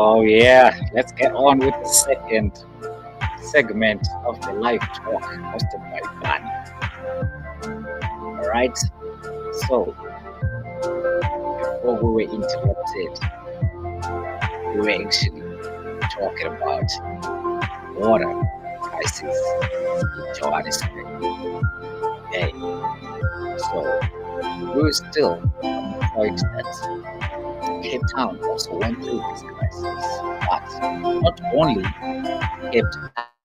Oh yeah, let's get on with the second segment of the live talk hosted by Ban. All right. So before we were interrupted, we were actually talking about water crisis in Johannesburg. Okay. So we were still on the point that Cape Town also went through this crisis, but not only Cape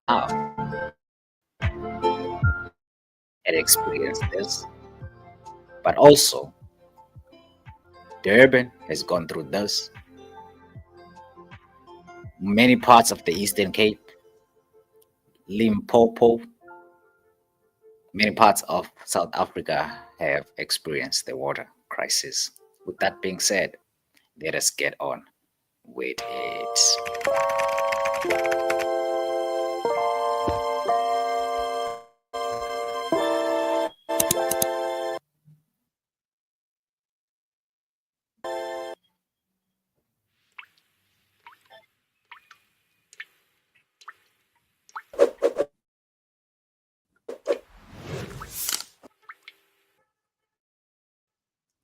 Town had experienced this, but also Durban has gone through this. Many parts of the Eastern Cape, Limpopo, many parts of South Africa have experienced the water crisis. With that being said, let us get on with it.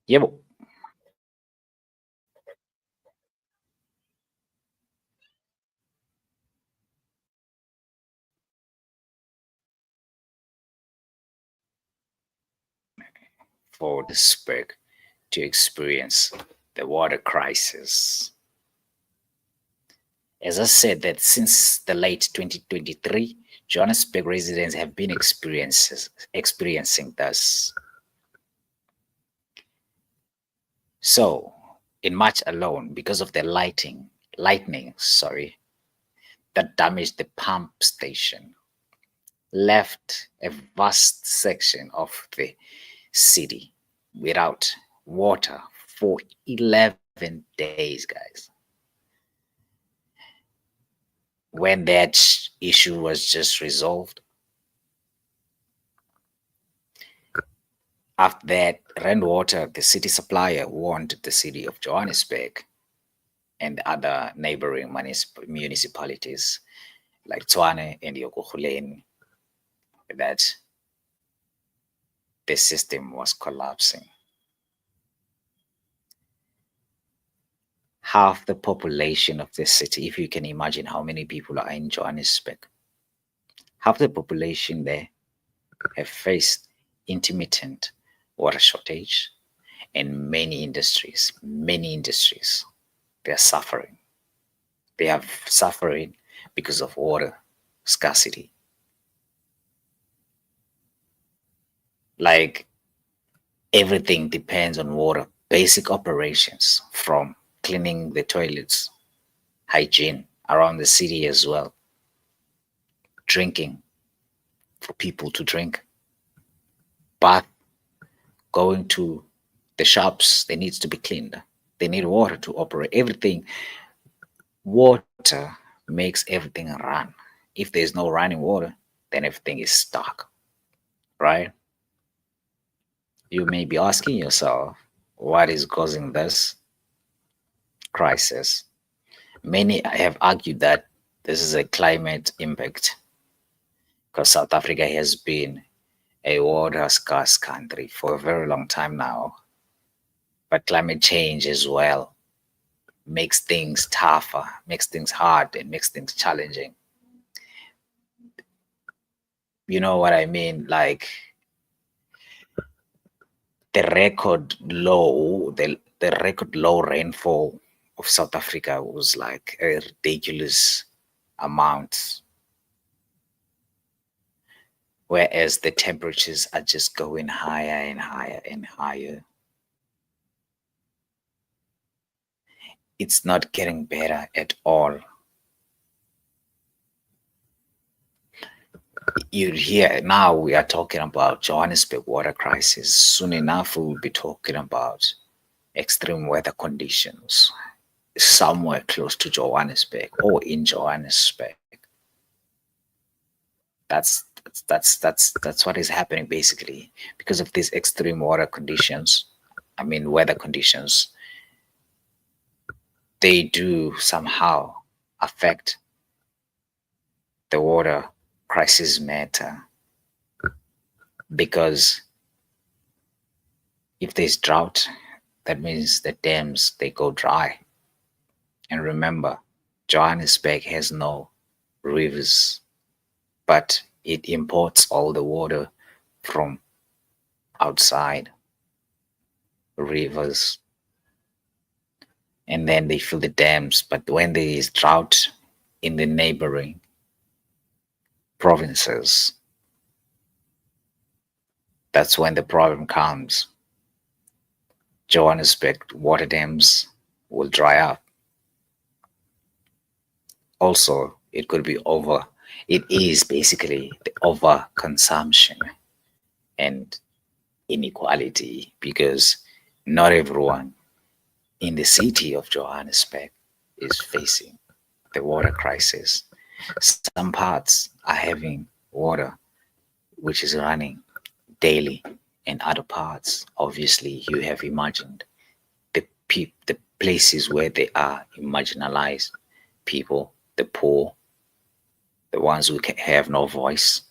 Yebo. For Johannesburg to experience the water crisis. As I said, that since the late 2023, Johannesburg residents have been experiencing this. So, in March alone, because of the lightning, that damaged the pump station, left a vast section of the city without water for 11 days, guys. When that issue was just resolved, after that, Rainwater, the city supplier, warned the city of Johannesburg and other neighboring municipalities like Tshwane and Yokohuleni that the system was collapsing. Half the population of the city, if you can imagine how many people are in Johannesburg, half the population there have faced intermittent water shortage, and many industries, they are suffering. They are suffering because of water scarcity. Like everything depends on water, basic operations from cleaning the toilets, hygiene around the city as well, drinking for people to drink, bath, going to the shops, they needs to be cleaned. They need water to operate everything. Water makes everything run. If there's no running water, then everything is stuck, right? You may be asking yourself, what is causing this crisis? Many have argued that this is a climate impact because South Africa has been a water scarce country for a very long time now. But climate change as well makes things tougher, makes things hard, and makes things challenging. You know what I mean? Like the record low rainfall of South Africa was like a ridiculous amount, whereas the temperatures are just going higher and higher and higher. It's not getting better at all. You hear now we are talking about Johannesburg water crisis. Soon enough, we will be talking about extreme weather conditions somewhere close to Johannesburg or in Johannesburg. That's what is happening basically because of these extreme water conditions. I mean weather conditions. they do somehow affect the water crisis matter, because if there's drought, that means the dams they go dry. And remember, Johannesburg has no rivers, but it imports all the water from outside rivers, and then they fill the dams. But when there is drought in the neighboring provinces, that's when the problem comes. Johannesburg water dams will dry up. Also, it could be over, it is basically the overconsumption and inequality, because not everyone in the city of Johannesburg is facing the water crisis. Some parts are having water which is running daily, and other parts, obviously, you have imagined the places where they are marginalized people, the poor, the ones who have no voice,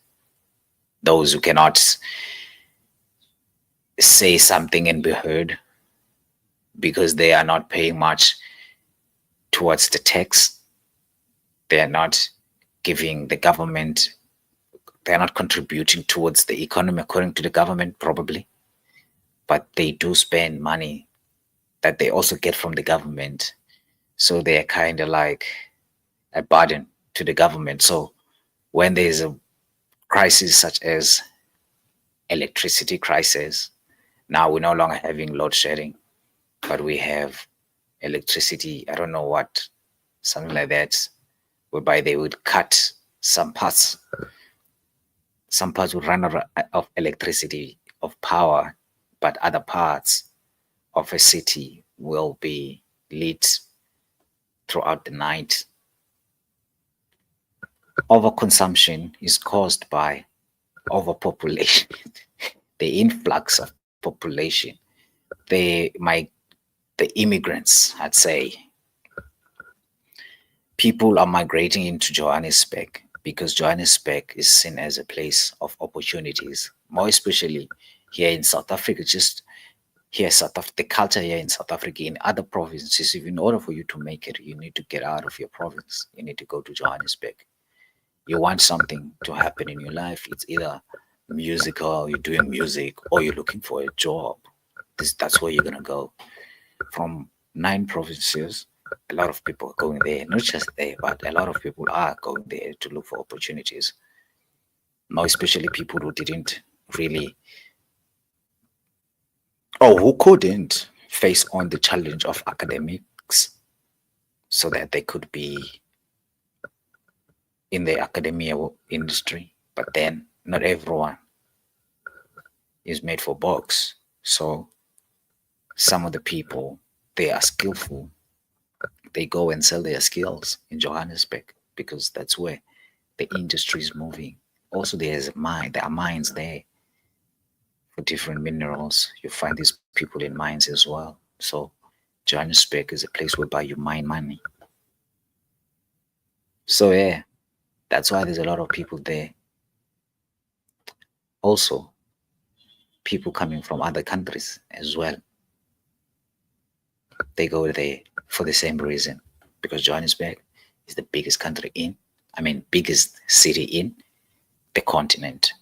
those who cannot say something and be heard because they are not paying much towards the tax. They are not giving the government, they are not contributing towards the economy according to the government, probably, but they do spend money that they also get from the government. So they are kind of like a burden to the government. So when there's a crisis such as electricity crisis, now we're no longer having load shedding, but we have electricity, I don't know what, something like that, whereby they would cut some parts. Some parts would run out of electricity, of power, but other parts of a city will be lit throughout the night. Overconsumption is caused by overpopulation, the influx of population, the immigrants, I'd say. People are migrating into Johannesburg because Johannesburg is seen as a place of opportunities, more especially here in South Africa. Just here, the culture here in South Africa, in other provinces, if in order for you to make it, you need to get out of your province. You need to go to Johannesburg. You want something to happen in your life, it's either musical, you're doing music, or you're looking for a job. That's where you're gonna go. From 9 provinces, a lot of people are going there, not just there, but a lot of people are going there to look for opportunities. Now, especially people who didn't really, or who couldn't face on the challenge of academics, so that they could be in the academia industry. But then not everyone is made for books. So some of the people, they are skillful. They go and sell their skills in Johannesburg because that's where the industry is moving. Also, there are mines there for different minerals. You find these people in mines as well. So Johannesburg is a place whereby you mine money. So yeah, that's why there's a lot of people there. Also, people coming from other countries as well. They go there for the same reason, because Johannesburg is the biggest city in the continent.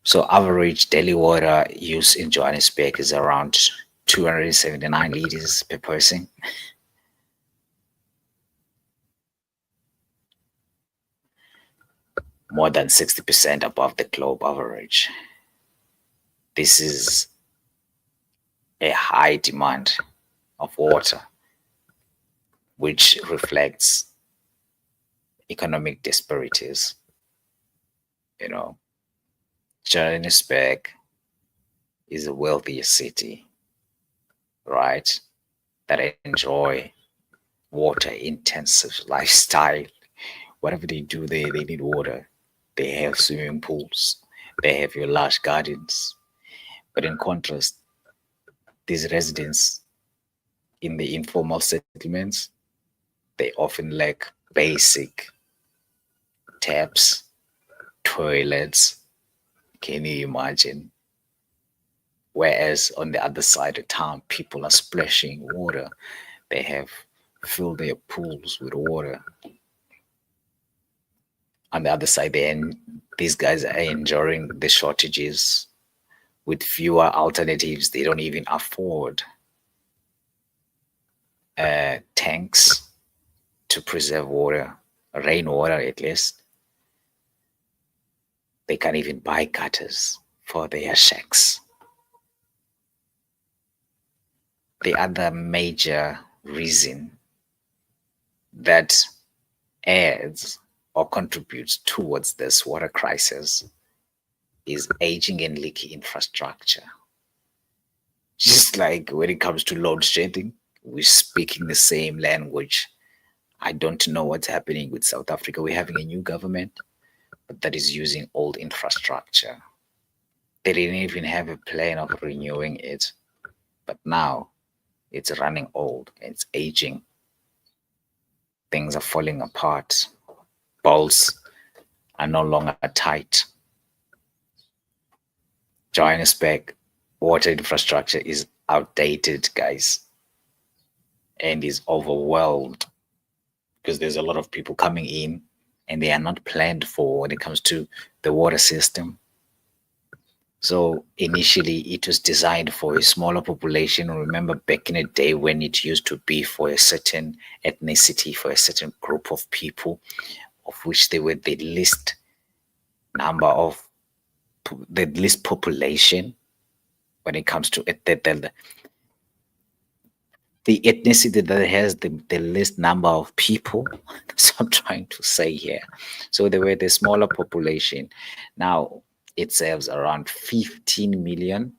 So average daily water use in Johannesburg is around 279 liters per person. More than 60% above the globe average. This is a high demand of water, which reflects economic disparities. You know, Johannesburg is a wealthy city, right? That enjoy water intensive lifestyle. Whatever they do, they need water. They have swimming pools, they have your large gardens. But in contrast, these residents in the informal settlements, they often lack basic taps, toilets. Can you imagine? Whereas on the other side of town, people are splashing water. They have filled their pools with water. On the other side, these guys are enduring the shortages with fewer alternatives. They don't even afford tanks to preserve water, rainwater at least. They can't even buy gutters for their shacks. The other major reason that adds or contributes towards this water crisis is aging and leaky infrastructure. Just like when it comes to load shedding, we're speaking the same language. I don't know what's happening with South Africa. We're having a new government, but that is using old infrastructure. They didn't even have a plan of renewing it, but now it's running old, it's aging, things are falling apart, bolts are no longer tight. Johannesburg water infrastructure is outdated, guys, and is overwhelmed because there's a lot of people coming in and they are not planned for when it comes to the water system. So initially it was designed for a smaller population. Remember back in the day when it used to be for a certain ethnicity, for a certain group of people, of which they were the least number of the least population when it comes to it, the ethnicity that has the least number of people. That's what I'm trying to say here. So they were the smaller population. Now it serves around 15 million.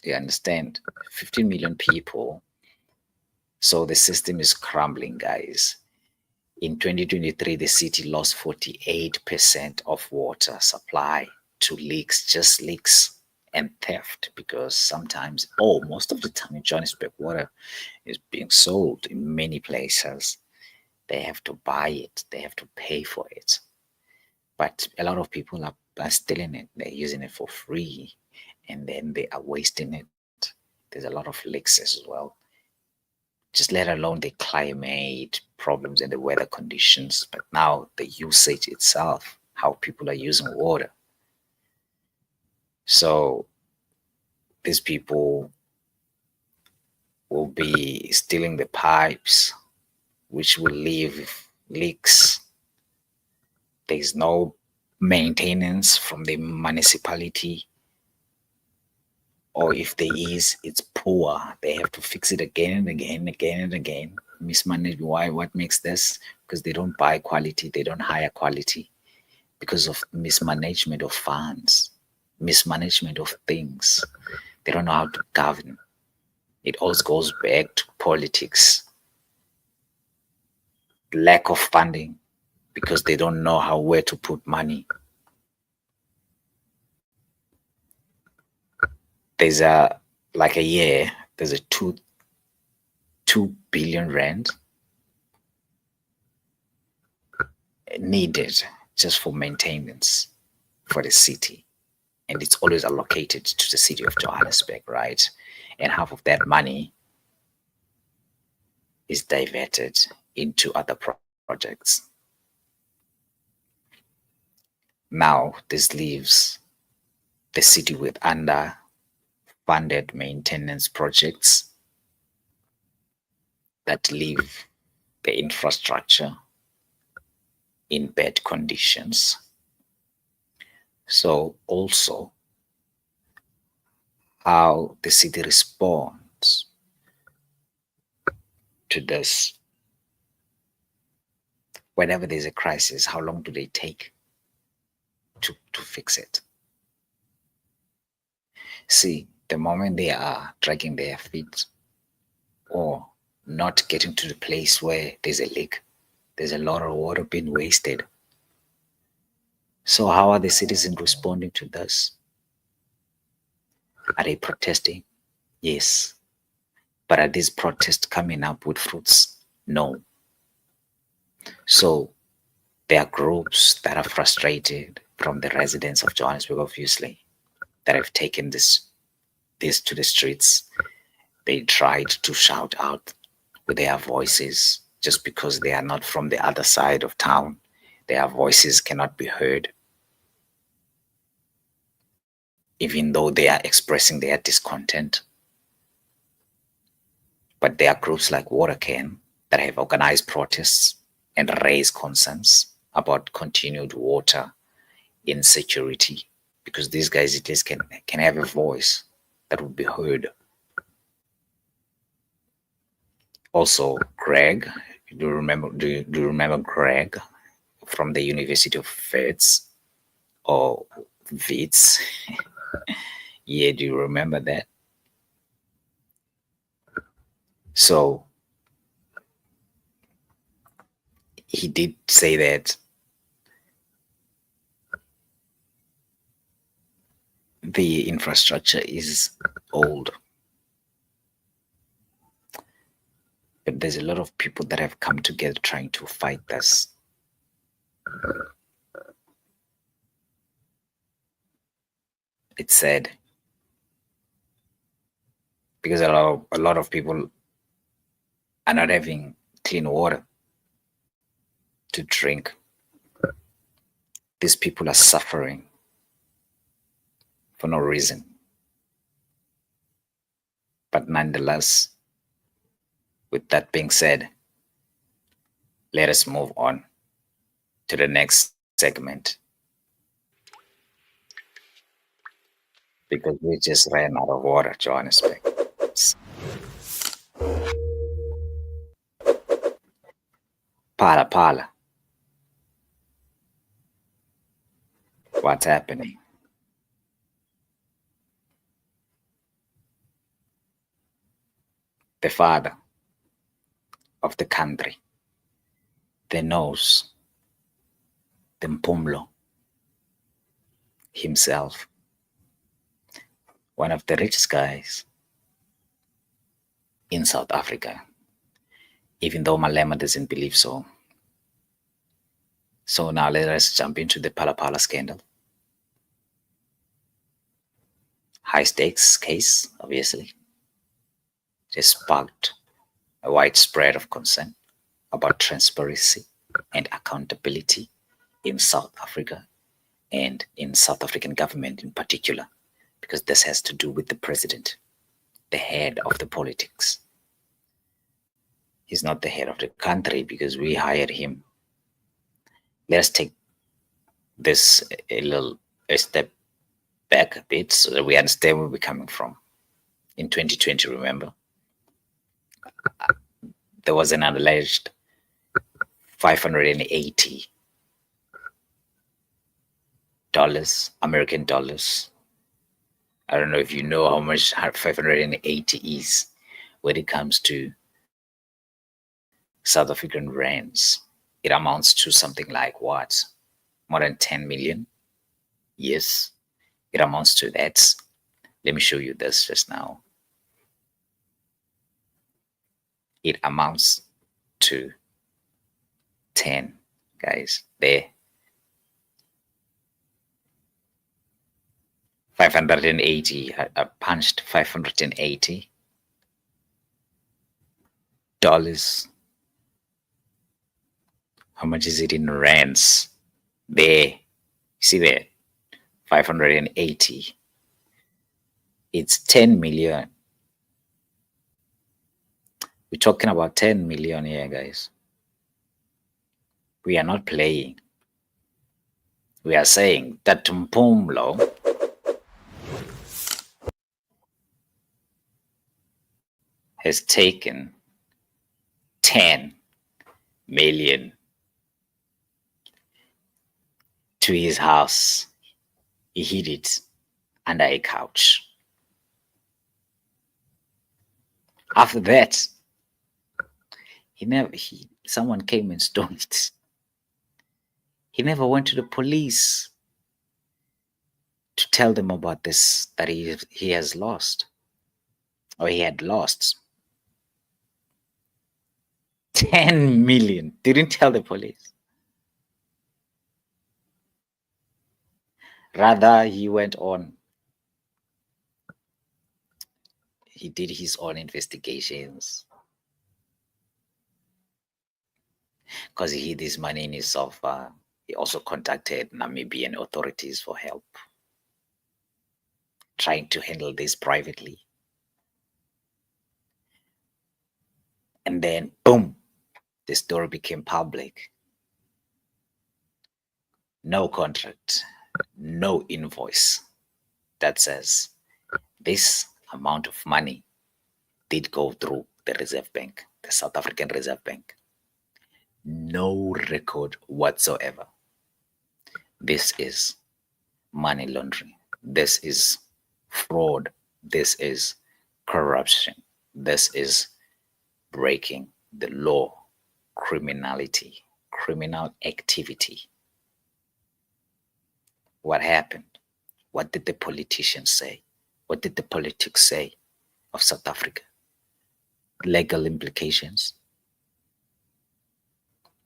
You understand? 15 million people. So the system is crumbling, guys. In 2023, the city lost 48% of water supply to leaks, just leaks and theft, because sometimes, most of the time in Johannesburg, water is being sold in many places. They have to buy it, they have to pay for it. But a lot of people are stealing it, they're using it for free, and then they are wasting it. There's a lot of leaks as well. Just let alone the climate problems and the weather conditions, but now the usage itself, how people are using water. So these people will be stealing the pipes, which will leave leaks. There's no maintenance from the municipality, or if there is, it's poor. They have to fix it again and again and again and again. Mismanaged. Why? What makes this? Because they don't buy quality, they don't hire quality, because of mismanagement of funds, mismanagement of things. They don't know how to govern. It all goes back to politics, lack of funding, because they don't know where to put money. There's there's a 2 billion rand needed just for maintenance for the city, and it's always allocated to the city of Johannesburg, right? And half of that money is diverted into other projects. Now this leaves the city with underfunded maintenance projects that leave the infrastructure in bad conditions. So also how the city responds to this. Whenever there's a crisis, how long do they take to fix it? See, the moment they are dragging their feet or not getting to the place where there's a leak, there's a lot of water being wasted. So how are the citizens responding to this? Are they protesting? Yes. But are these protests coming up with fruits? No. So there are groups that are frustrated from the residents of Johannesburg, obviously, that have taken this to the streets. They tried to shout out with their voices just because they are not from the other side of town. Their voices cannot be heard, even though they are expressing their discontent. But there are groups like Watercan that have organized protests and raised concerns about continued water insecurity, because these guys at least can have a voice that would be heard. Also, Greg, do you remember Greg from the University of Wits or Wits? Yeah, do you remember that? So he did say that the infrastructure is old, but there's a lot of people that have come together trying to fight this. It's sad because a lot of people are not having clean water to drink. These people are suffering for no reason. But nonetheless, with that being said, let us move on to the next segment, because we just ran out of water, Johannesburg. Phala Phala. What's happening? The father of the country, the nose, the Mpumlo himself, one of the richest guys in South Africa, even though Malema doesn't believe so. So now let us jump into the Phala Phala scandal. High stakes case, obviously. Just sparked a widespread of concern about transparency and accountability in South Africa and in South African government in particular, because this has to do with the president, the head of the politics. He's not the head of the country because we hired him. Let's take this a step back a bit so that we understand where we're coming from. In 2020, remember, there was an alleged 580 dollars, American dollars. I don't know if you know how much 580 is when it comes to South African rands. It amounts to something like what? More than 10 million? Yes, it amounts to that. Let me show you this just now. It amounts to 10, guys. There. 580. I punched 580 dollars. How much is it in rands? There. See there? 580. It's 10 million. We're talking about 10 million here, guys. We are not playing. We are saying that Mpumlo has taken 10 million to his house. He hid it under a couch. After that, someone came and stole it. He never went to the police to tell them about this, that he has lost, or he had lost. 10 million. Didn't tell the police. Rather, he went on. He did his own investigations because he hid his money in his sofa. He also contacted Namibian authorities for help, trying to handle this privately. And then, boom, the story became public. No contract, no invoice that says this amount of money did go through the Reserve Bank, the South African Reserve Bank. No record whatsoever. This is money laundering. This is fraud. This is corruption. This is breaking the law, criminality, criminal activity. What happened? What did the politicians say? What did the politics say of South Africa? Legal implications.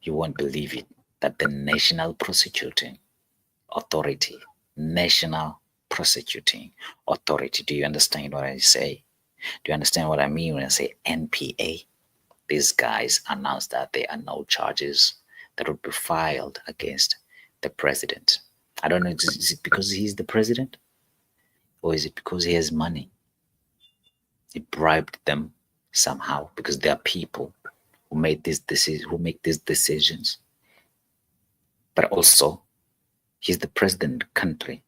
You won't believe it that the National Prosecuting Authority, National Prosecuting Authority, do you understand what I say? Do you understand what I mean when I say NPA? These guys announced that there are no charges that would be filed against the president. I don't know, is it because he's the president? Or is it because he has money? He bribed them somehow because they are people who made these decisions, who make these decisions. But also, he's the president of the country.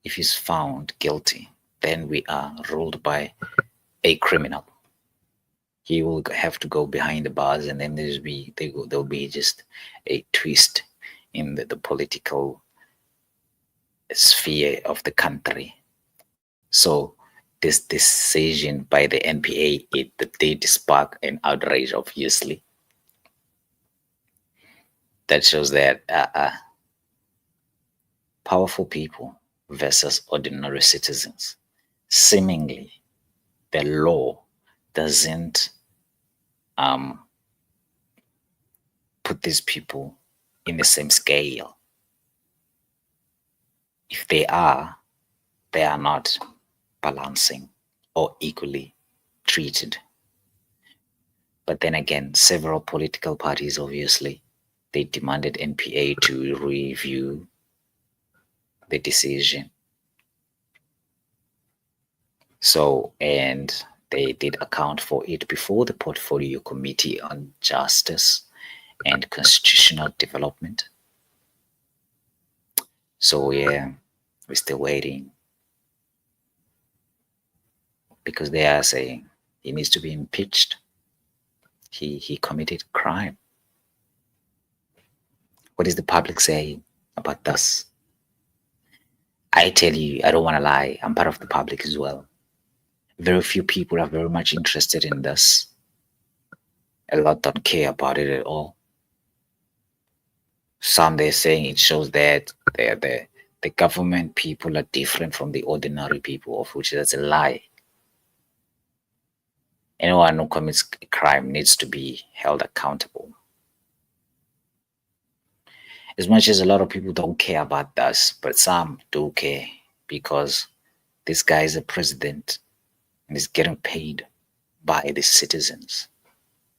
If he's found guilty, then we are ruled by a criminal. He will have to go behind the bars, and then there'll be just a twist in the political sphere of the country. So this decision by the NPA, it did spark an outrage, obviously. That shows that powerful people versus ordinary citizens. Seemingly, the law doesn't put these people in the same scale. If they are not balancing or equally treated. But then again, several political parties, obviously, they demanded NPA to review the decision. So, and they did account for it before the Portfolio Committee on Justice and Constitutional Development. So yeah, we're still waiting because they are saying he needs to be impeached. He committed crime. What is the public saying about this? I tell you, I don't want to lie. I'm part of the public as well. Very few people are very much interested in this. A lot don't care about it at all. Some they're saying it shows that the government people are different from the ordinary people, of which that's a lie. Anyone who commits a crime needs to be held accountable. As much as a lot of people don't care about this, but some do care because this guy is a president and is getting paid by the citizens.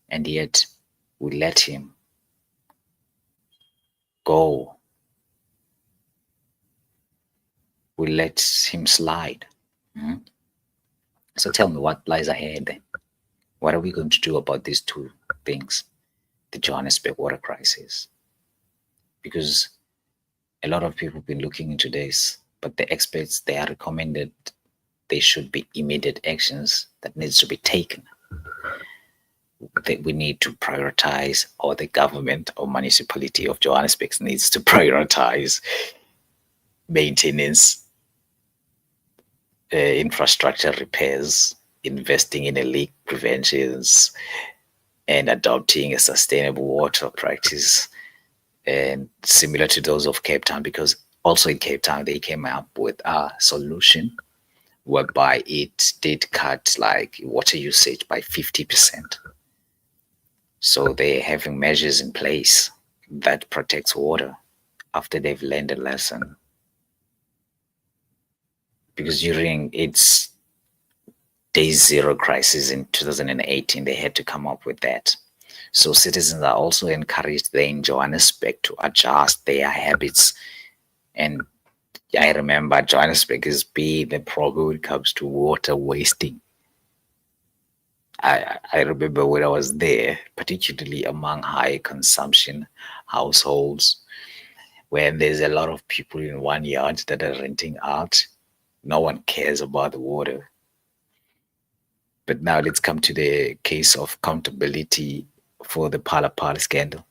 And yet we let him go. We let him slide. Mm-hmm. So tell me what lies ahead then. What are we going to do about these two things? The Johannesburg water crisis. Because a lot of people have been looking into this, but the experts, they are recommended there should be immediate actions that needs to be taken. That we need to prioritize, or the government or municipality of Johannesburg needs to prioritize maintenance, infrastructure repairs, investing in leak preventions, and adopting a sustainable water practice, and similar to those of Cape Town, because also in Cape Town they came up with a solution whereby it did cut like water usage by 50%. So they're having measures in place that protects water after they've learned a lesson. Because during its day zero crisis in 2018, they had to come up with that. So citizens are also encouraged there in Johannesburg to adjust their habits. And I remember Johannesburg is being the problem when it comes to water wasting. I remember when I was there, particularly among high consumption households, when there's a lot of people in one yard that are renting out, no one cares about the water. But now let's come to the case of accountability for the Phala Phala scandal.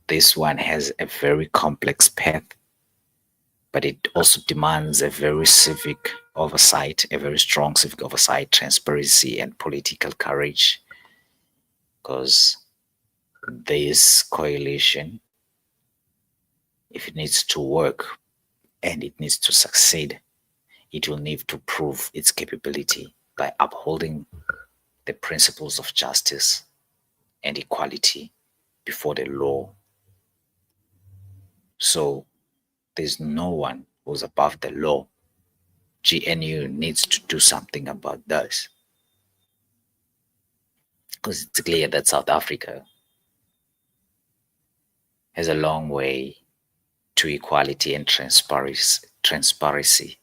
This one has a very complex path, but it also demands a very civic oversight, a very strong civic oversight, transparency, and political courage. Because this coalition, if it needs to work and it needs to succeed, it will need to prove its capability by upholding the principles of justice and equality before the law. So there's no one who's above the law. GNU needs to do something about this because it's clear that South Africa has a long way to equality and transparency.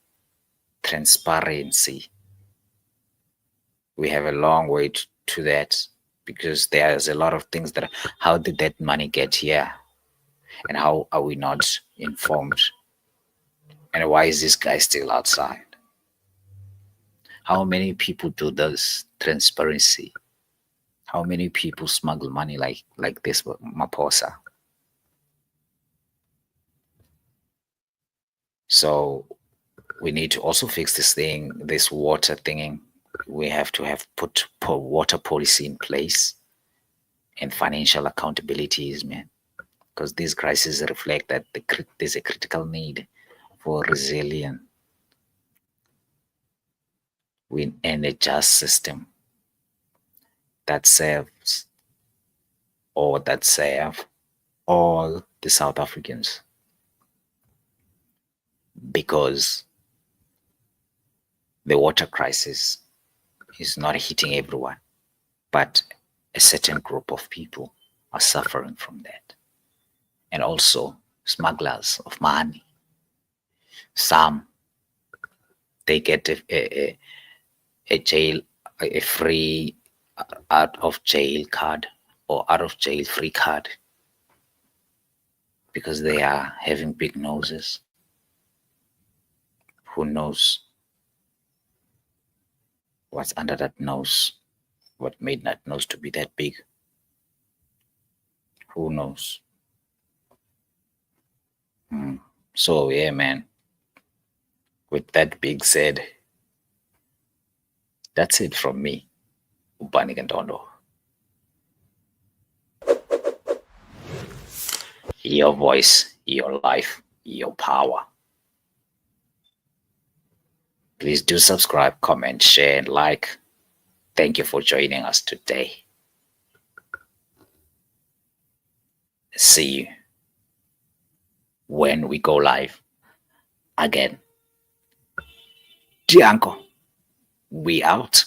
We have a long way to that because there's a lot of things that how did that money get here and how are we not informed, and why is this guy still outside? How many people do this transparency? How many people smuggle money like this Maposa? So we need to also fix this thing, this water thing. We have to have put water policy in place and financial accountabilities, man, because these crises reflect that there's a critical need for resilient and a just system that serves or that serve all the South Africans, because the water crisis is not hitting everyone, but a certain group of people are suffering from that. And also smugglers of money. Some, they get a jail, a free out of jail card or out of jail free card because they are having big noses. Who knows what's under that nose? What made that nose to be that big? Who knows? So yeah, man. With that being said, that's it from me, Ubani Gandondo. Your voice, your life, your power. Please do subscribe, comment, share, and like. Thank you for joining us today. See you when we go live again. Gianco, we out.